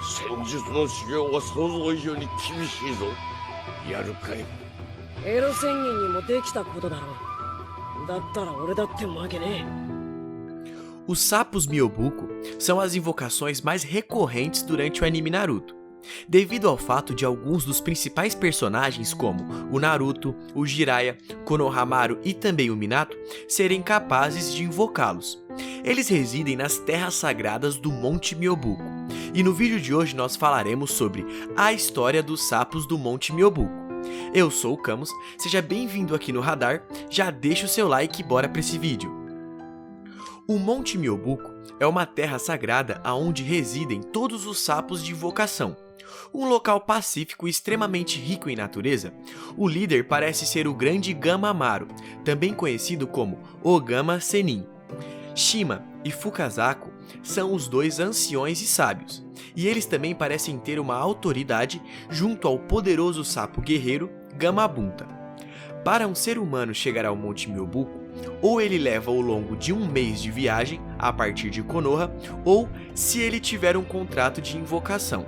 戦術の修行は想像以上に厳しいぞ。やるかい？エロ宣言にもできたことだろう。だったら俺だって負けねえ。 Os sapos Myobuku são as invocações mais recorrentes durante o anime Naruto, devido ao fato de alguns dos principais personagens como o Naruto, o Jiraiya, Konohamaru e também o Minato serem capazes de invocá-los. Eles residem nas terras sagradas do Monte Myobuku, e no vídeo de hoje nós falaremos sobre a história dos sapos do Monte Myobuku. Eu sou o Camus, seja bem-vindo aqui no Radar, já deixa o seu like e bora para esse vídeo. O Monte Myobuku é uma terra sagrada onde residem todos os sapos de invocação. Um local pacífico e extremamente rico em natureza, o líder parece ser o grande Gamamaru, também conhecido como Ogama Sennin. Shima e Fukazaku são os dois anciões e sábios, e eles também parecem ter uma autoridade junto ao poderoso sapo guerreiro Gamabunta. Para um ser humano chegar ao Monte Myobuku, ou ele leva ao longo de um mês de viagem a partir de Konoha, ou se ele tiver um contrato de invocação.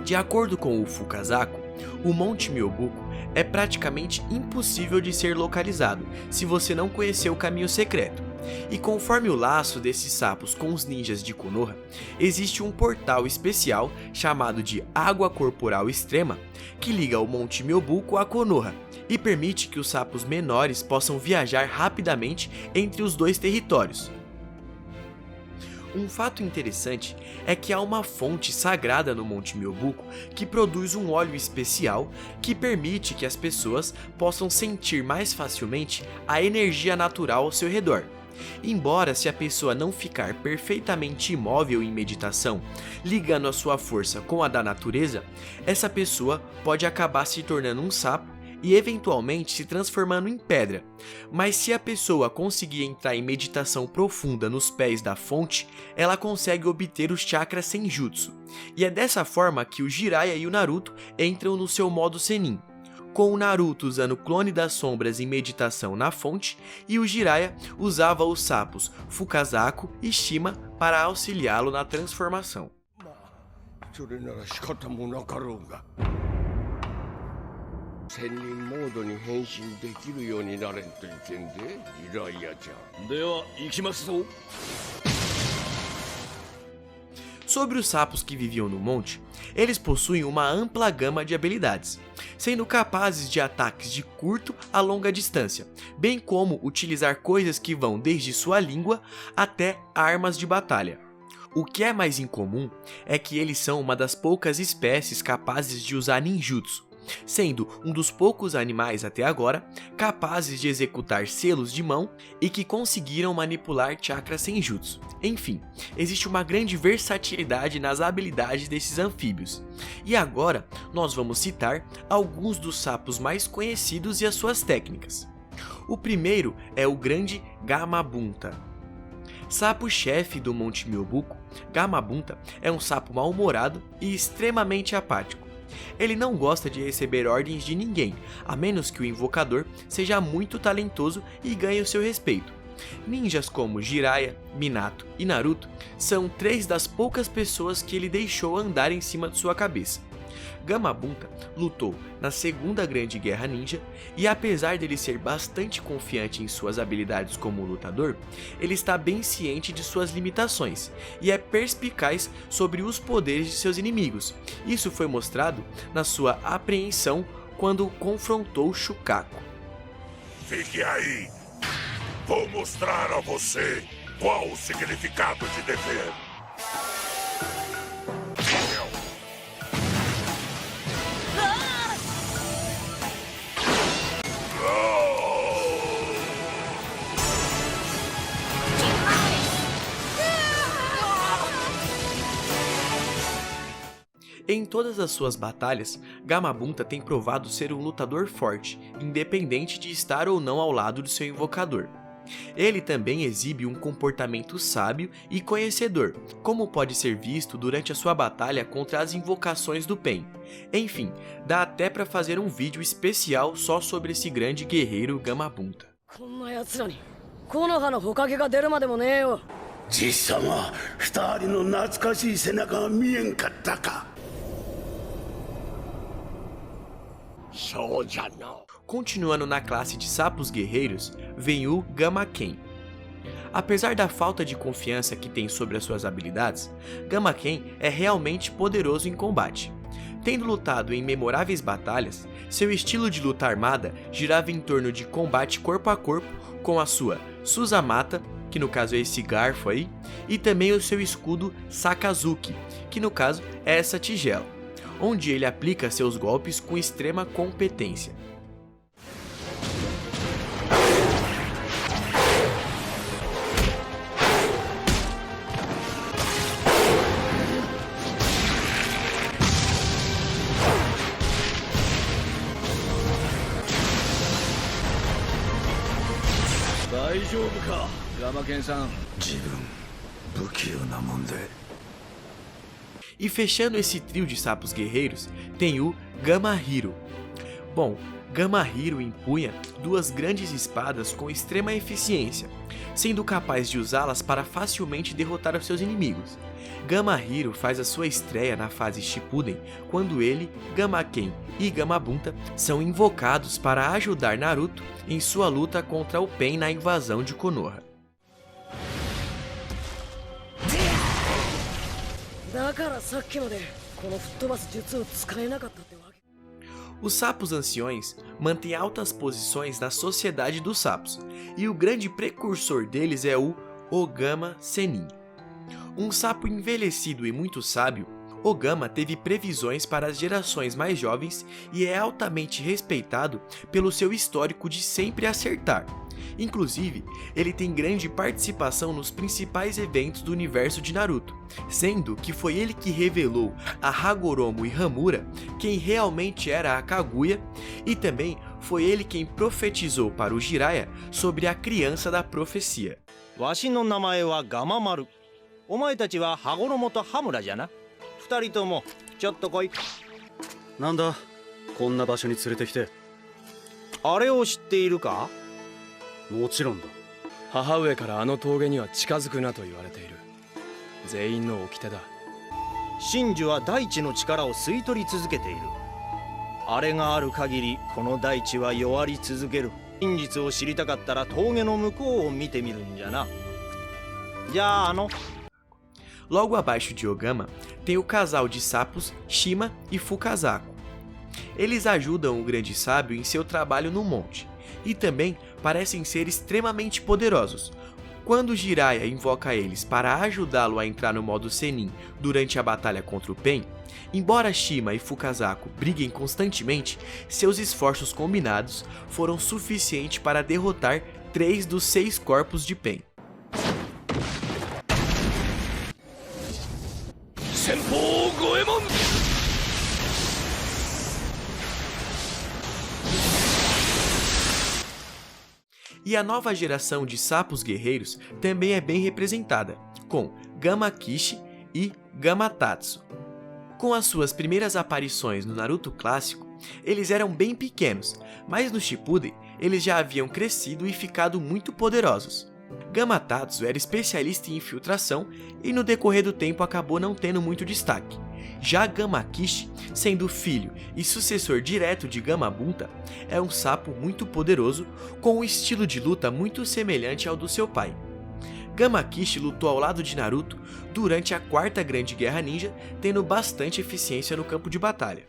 De acordo com o Fukazaku, o Monte Myobuku é praticamente impossível de ser localizado se você não conhecer o caminho secreto. E conforme o laço desses sapos com os ninjas de Konoha, existe um portal especial chamado de Água Corporal Extrema que liga o Monte Myobuku a Konoha e permite que os sapos menores possam viajar rapidamente entre os dois territórios. Um fato interessante é que há uma fonte sagrada no Monte Myobuku que produz um óleo especial que permite que as pessoas possam sentir mais facilmente a energia natural ao seu redor. Embora se a pessoa não ficar perfeitamente imóvel em meditação, ligando a sua força com a da natureza, essa pessoa pode acabar se tornando um sapo e eventualmente se transformando em pedra. Mas se a pessoa conseguir entrar em meditação profunda nos pés da fonte, ela consegue obter os chakras Senjutsu. E é dessa forma que o Jiraiya e o Naruto entram no seu modo Sennin, com o Naruto usando o clone das sombras em meditação na fonte, e o Jiraiya usava os sapos Fukazaku e Shima para auxiliá-lo na transformação. それなら仕方もなかろうが、仙人モードに変身できるようになれんといけんで、ジライヤちゃん。では行きますぞ。 Sobre os sapos que viviam no monte, eles possuem uma ampla gama de habilidades, sendo capazes de ataques de curto a longa distância, bem como utilizar coisas que vão desde sua língua até armas de batalha. O que é mais incomum é que eles são uma das poucas espécies capazes de usar ninjutsu, sendo um dos poucos animais até agora capazes de executar selos de mão e que conseguiram manipular chakras senjutsu. Enfim, existe uma grande versatilidade nas habilidades desses anfíbios. E agora nós vamos citar alguns dos sapos mais conhecidos e as suas técnicas. O primeiro é o grande Gamabunta. Sapo-chefe do Monte Myobuku, Gamabunta é um sapo mal-humorado e extremamente apático. Ele não gosta de receber ordens de ninguém, a menos que o invocador seja muito talentoso e ganhe o seu respeito. Ninjas como Jiraiya, Minato e Naruto são três das poucas pessoas que ele deixou andar em cima de sua cabeça. Gamabunta lutou na Segunda Grande Guerra Ninja e, apesar dele ser bastante confiante em suas habilidades como lutador, ele está bem ciente de suas limitações e é perspicaz sobre os poderes de seus inimigos. Isso foi mostrado na sua apreensão quando confrontou Shukaku. Fique aí! Vou mostrar a você qual o significado de dever. Em todas as suas batalhas, Gamabunta tem provado ser um lutador forte, independente de estar ou não ao lado do seu invocador. Ele também exibe um comportamento sábio e conhecedor, como pode ser visto durante a sua batalha contra as invocações do Pain. Enfim, dá até para fazer um vídeo especial só sobre esse grande guerreiro Gamabunta. じいさま、二人の懐かしい背中が見えんかったか。そうじゃな。 Continuando na classe de sapos guerreiros, vem o Gamaken. Apesar da falta de confiança que tem sobre as suas habilidades, Gamaken é realmente poderoso em combate. Tendo lutado em memoráveis batalhas, seu estilo de luta armada girava em torno de combate corpo a corpo com a sua Susamata, que no caso é esse garfo aí, e também o seu escudo Sakazuki, que no caso é essa tigela, onde ele aplica seus golpes com extrema competência. E fechando esse trio de sapos guerreiros, tem o Gamahiro. Bom, Gamahiro empunha duas grandes espadas com extrema eficiência, sendo capaz de usá-las para facilmente derrotar os seus inimigos. Gamahiro faz a sua estreia na fase Shippuden, quando ele, Gamaken e Gamabunta são invocados para ajudar Naruto em sua luta contra o Pain na invasão de Konoha. だからさっきまでこの吹っ飛ばす術を使えなかったってわけ。 Os sapos anciões mantêm altas posições na sociedade dos sapos, e o grande precursor deles é o Ogama Sennin. Um sapo envelhecido e muito sábio, Ogama teve previsões para as gerações mais jovens e é altamente respeitado pelo seu histórico de sempre acertar. Inclusive, ele tem grande participação nos principais eventos do universo de Naruto, sendo que foi ele que revelou a Hagoromo e Hamura quem realmente era a Kaguya, e também foi ele quem profetizou para o Jiraiya sobre a criança da profecia. わしの名前はガママル。お前たちは羽衣と羽村じゃな。二人ともちょっと来い。なんだ、こんな場所に連れてきて。あれを知っているか？もちろんだ。母上からあの峠には近づくなと言われている。全員の掟だ。真珠は大地の力を吸い取り続けている。あれがある限りこの大地は弱り続ける。真実を知りたかったら峠の向こうを見てみるんじゃな。じゃあLogo abaixo de Ogama, tem o casal de sapos Shima e Fukazako. Eles ajudam o grande sábio em seu trabalho no monte, e também parecem ser extremamente poderosos. Quando Jiraiya invoca eles para ajudá-lo a entrar no modo Sennin durante a batalha contra o Pain, embora Shima e Fukazako briguem constantemente, seus esforços combinados foram suficientes para derrotar 3 dos 6 corpos de Pain. 先方五右衛門 E a nova geração de sapos guerreiros também é bem representada, com Gamakishi e Gamatatsu. Com as suas primeiras aparições no Naruto clássico, eles eram bem pequenos, mas no Shippuden eles já haviam crescido e ficado muito poderosos. Gamatatsu era especialista em infiltração e no decorrer do tempo acabou não tendo muito destaque. Já Gamakishi, sendo filho e sucessor direto de Gamabunta, é um sapo muito poderoso com um estilo de luta muito semelhante ao do seu pai. Gamakishi lutou ao lado de Naruto durante a Quarta Grande Guerra Ninja, tendo bastante eficiência no campo de batalha.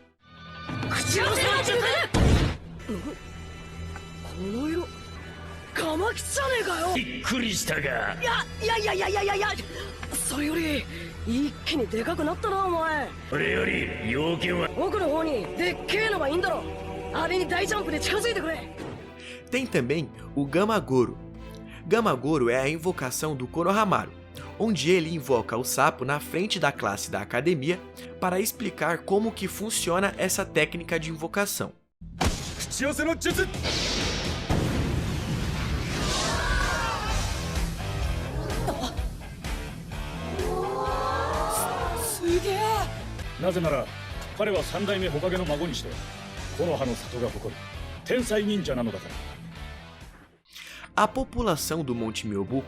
カマキチじゃねえかよ。びっくりしたが。いやそれより一気にでかくなったなお前。それより要件は奥の方にでっけえのがいいんだろ。あれに大ジャンプで近づいてくれ。 Tem também o Gamagoro. Gamagoro é a invocação do Konohamaru, onde ele invoca o sapo na frente da classe da academia para explicar como que funciona essa técnica de invocação. 口寄せの術。なぜなら彼は三代目火影の孫にして木の葉の里が誇る天才忍者なのだから。 A população do Monte Myobuku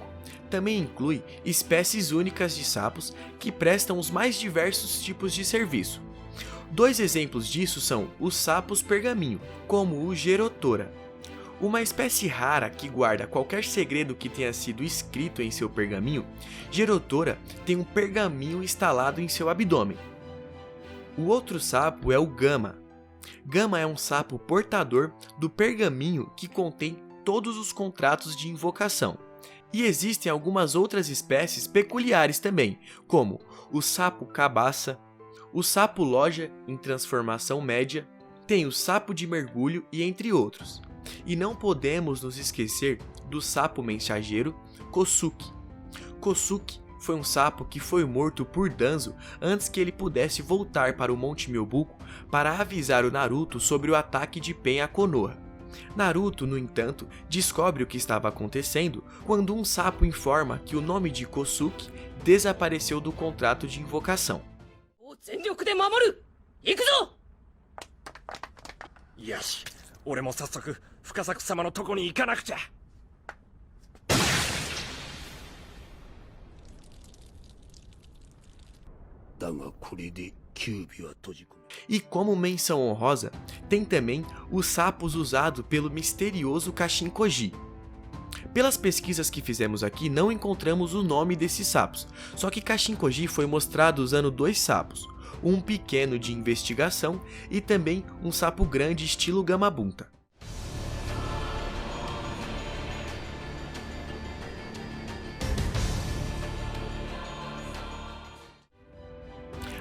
também inclui espécies únicas de sapos que prestam os mais diversos tipos de serviço. 2 exemplos disso são os sapos pergaminho, como o Gerotora, uma espécie rara que guarda qualquer segredo que tenha sido escrito em seu pergaminho. Gerotora tem um pergaminho instalado em seu abdômen. O outro sapo é o Gama. Gama é um sapo portador do pergaminho que contém todos os contratos de invocação. E existem algumas outras espécies peculiares também, como o sapo cabaça, o sapo loja em transformação média, tem o sapo de mergulho e entre outros. E não podemos nos esquecer do sapo mensageiro Kosuke. Kosuke foi um sapo que foi morto por Danzo antes que ele pudesse voltar para o Monte Myobuku para avisar o Naruto sobre o ataque de Pen a Konoha. Naruto, no entanto, descobre o que estava acontecendo quando um sapo informa que o nome de Kosuke desapareceu do contrato de invocação. 全力で守る。行くぞ。よし、俺も早速深作様のとこに行かなくちゃ。だがこれで九尾は閉じ込め。 E como menção honrosa, tem também os sapos usados pelo misterioso Kashin Koji. Pelas pesquisas que fizemos aqui, não encontramos o nome desses sapos, só que Kashin Koji foi mostrado usando 2 sapos, um pequeno de investigação e também um sapo grande estilo Gamabunta.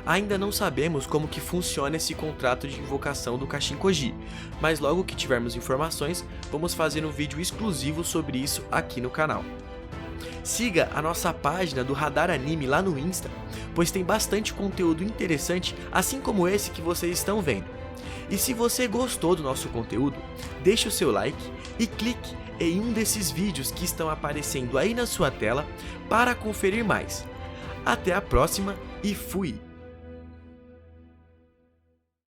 Ainda não sabemos como que funciona esse contrato de invocação do Kashin Koji, mas logo que tivermos informações, vamos fazer um vídeo exclusivo sobre isso aqui no canal. Siga a nossa página do Radar Anime lá no Insta, pois tem bastante conteúdo interessante, assim como esse que vocês estão vendo. E se você gostou do nosso conteúdo, deixe o seu like e clique em um desses vídeos que estão aparecendo aí na sua tela para conferir mais. Até a próxima e fui!